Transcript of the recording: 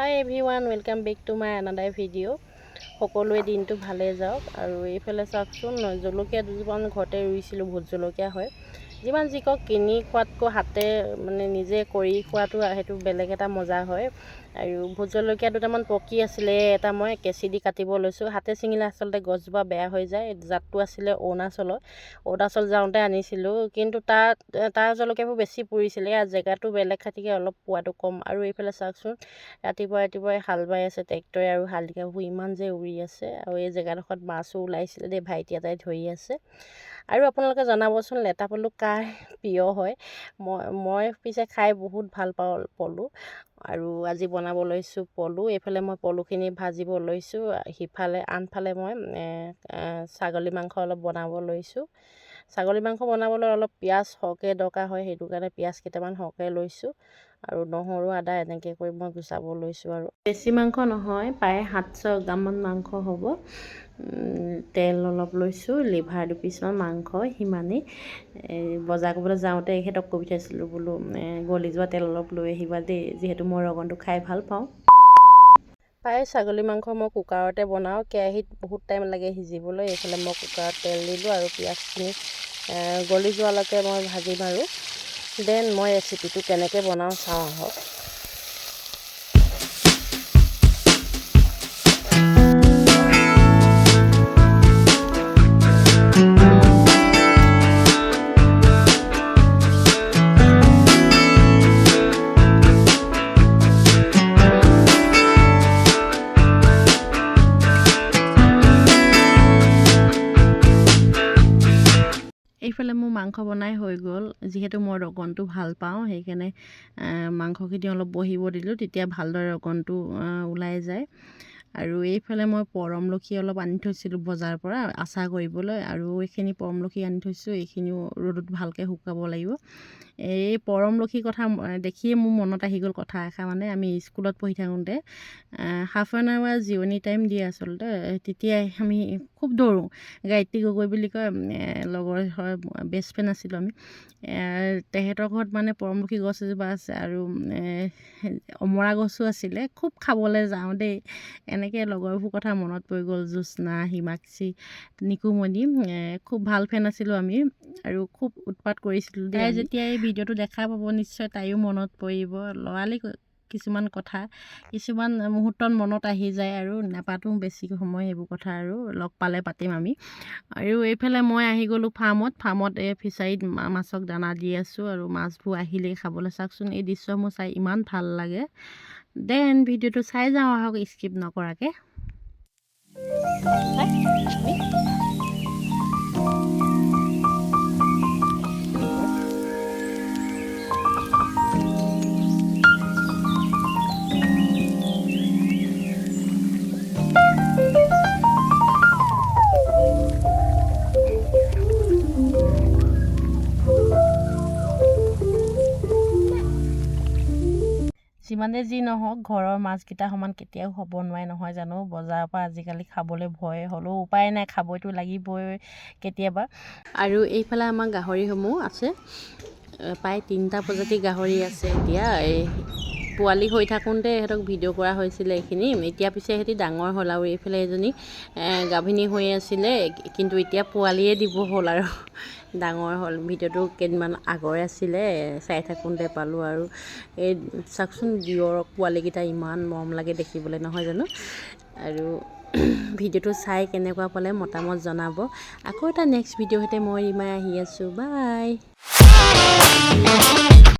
High everyone, welcome back to my another video'. সকলোৱে দিনটো ভালে যাওক। আৰু এইফালে চাওকচোন, জলকীয়া দুজোপামান ঘৰতে ৰুইছিলোঁ, ভোট জলকীয়া হয়। যিমান যি কওক, কিনি খোৱাতকৈ হাতে নিজে কৰি খোৱাটো সেইটো বেলেগ এটা মজা হয়। আৰু ভোট জলকীয়া দুটামান পকি আছিলে, এটা মই কেঁচি দি কাটিব লৈছোঁ। হাতে ছিঙিলে আচলতে গছজোপা বেয়া হৈ যায়। জাতটো আছিলে অৰুণাচল যাওঁতে আনিছিলোঁ, কিন্তু তাৰ জলকীয়াবোৰ বেছি পৰিছিলে। আৰু জেগাটো বেলেগ খাতিকে অলপ পোৱাটো কম। আৰু এইফালে চাওকচোন, ৰাতিপুৱাই হাল বাই আছে ট্ৰেক্টৰে, আৰু হালধিকাবোৰ ইমান যে উৰি আছে। আৰু এই জেগাডোখৰত মাছো ওলাইছিলে দেই, ভাইটি এটাই ধৰি আছে। আৰু আপোনালোকে জনাবচোন, লেটা পলু কাৰ প্ৰিয় হয়। মই পিছে খাই বহুত ভাল পাওঁ পলু। আৰু আজি বনাব লৈছোঁ পলু। এইফালে মই পলুখিনি ভাজিব লৈছোঁ, আনফালে মই ছাগলী মাংস অলপ বনাব লৈছোঁ। ছাগলী মাংস বনাবলৈ অলপ পিঁয়াজ সৰহকৈ দৰকাৰ হয়, সেইটো কাৰণে পিঁয়াজ কেইটামান সৰহকৈ লৈছোঁ। আৰু নহৰু আদা এনেকৈ কৰি মই গুচাব লৈছোঁ। আৰু বেছি মাংস নহয়, প্ৰায় 700 গ্ৰামমান মাংস হ'ব। তেল অলপ লৈছোঁ, লিভাৰ 2 পিচমান, মাংস সিমানেই। বজাৰ কৰিবলৈ যাওঁতে এখেতক কৈ পঠাইছিলোঁ, বোলো গলি যোৱা তেল অলপ লৈ আহিবা দেই, যিহেতু মই ৰগনটো খাই ভাল পাওঁ। প্ৰায় ছাগলী মাংস মই কুকাৰতে বনাওঁ, কেৰাহীত বহুত টাইম লাগে সিজিবলৈ। এইফালে মই কুকাৰত তেল দিলোঁ, আৰু পিঁয়াজখিনি গলি যোৱালৈকে মই ভাজিম। আৰু দেন মই ৰেচিপিটো কেনেকৈ বনাওঁ চাওঁ আহক। এইফালে মোৰ মাংস বনাই হৈ গ'ল। যিহেতু মই ৰগনটো ভাল পাওঁ, সেইকাৰণে মাংসখিনি অলপ বহিব দিলোঁ, তেতিয়া ভালদৰে ৰগনটো ওলাই যায়। আৰু এইফালে মই পৰমলখি অলপ আনি থৈছিলোঁ বজাৰৰ পৰা আচাৰ কৰিবলৈ, আৰু এইখিনি পৰমলখি আনি থৈছোঁ। এইখিনিও ৰ'দত ভালকৈ শুকাব লাগিব। এই পৰমলখিৰ কথা দেখিয়ে মোৰ মনত আহি গ'ল কথা এষাৰ। আমি স্কুলত পঢ়ি থাকোঁতে হাফ এন আৱাৰ জিৰণি টাইম দিয়ে আচলতে। তেতিয়াই আমি খুব দৌৰোঁ। গায়ত্ৰী গগৈ বুলি কয়, লগৰ হয়, বেষ্ট ফ্ৰেণ্ড আছিলোঁ আমি। তেহেঁতৰ ঘৰত পৰমলখি গছ এজোপা আছে, আৰু অমৰা গছো আছিলে। খুব খাবলৈ যাওঁ দেই। এনেকৈ লগৰবোৰ কথা মনত পৰি গ'ল, জ্যোৎস্না, হিমাক্ষী, নিকুমণি। খুব ভাল ফ্ৰেণ্ড আছিলোঁ আমি, আৰু খুব উৎপাত কৰিছিলোঁ দেই। যেতিয়া এই ভিডিঅ'টো দেখা পাব, নিশ্চয় তাইও মনত পৰিব। ল'ৰালি কিছুমান কথা, কিছুমান মুহূৰ্তত মনত আহি যায়, আৰু নাপাতোঁ বেছি সময় সেইবোৰ কথা। আৰু লগ পালে পাতিম আমি। আৰু এইফালে মই আহি গ'লোঁ ফাৰ্মত এই ফিচাৰীত মাছক দানা দি আছোঁ, আৰু মাছবোৰ আহিলেই খাবলৈ। চাওকচোন, এই দৃশ্যসমূহ চাই ইমান ভাল লাগে। দেন ভিডিঅ'টো চাই যাওঁ আহক, স্কিপ নকৰাকৈ। যিমানে যি নহওক, ঘৰৰ মাছকেইটা সমান কেতিয়াও হ'ব নোৱাৰে, নহয় জানো। বজাৰৰ পৰা আজিকালি খাবলৈ ভয়, হ'লেও উপায় নাই, খাবইতো লাগিবই কেতিয়াবা। আৰু এইফালে আমাৰ গাহৰিসমূহ আছে, প্ৰায় 3টা প্ৰজাতিৰ গাহৰি আছে। এতিয়া এই পোৱালি হৈ থাকোঁতে সিহঁতক ভিডিঅ' কৰা হৈছিলে এইখিনি। এতিয়া পিছে সিহঁতি ডাঙৰ হ'ল। আৰু এইফালে এজনী গাভিনী হৈ আছিলে, কিন্তু এতিয়া পোৱালিয়ে দিব হ'ল আৰু ডাঙৰ হ'ল। ভিডিঅ'টো কেইদিনমান আগৰে আছিলে, চাই থাকোঁতে পালোঁ। আৰু এই চাওকচোন, ডিঅ'ৰ পোৱালিকেইটা ইমান মৰম লাগে দেখিবলৈ, নহয় জানো। আৰু ভিডিঅ'টো চাই কেনেকুৱা পালে মতামত জনাব। আকৌ এটা নেক্সট ভিডিঅ'ৰ সৈতে মই ৰিমাই আহি আছোঁ। বাই।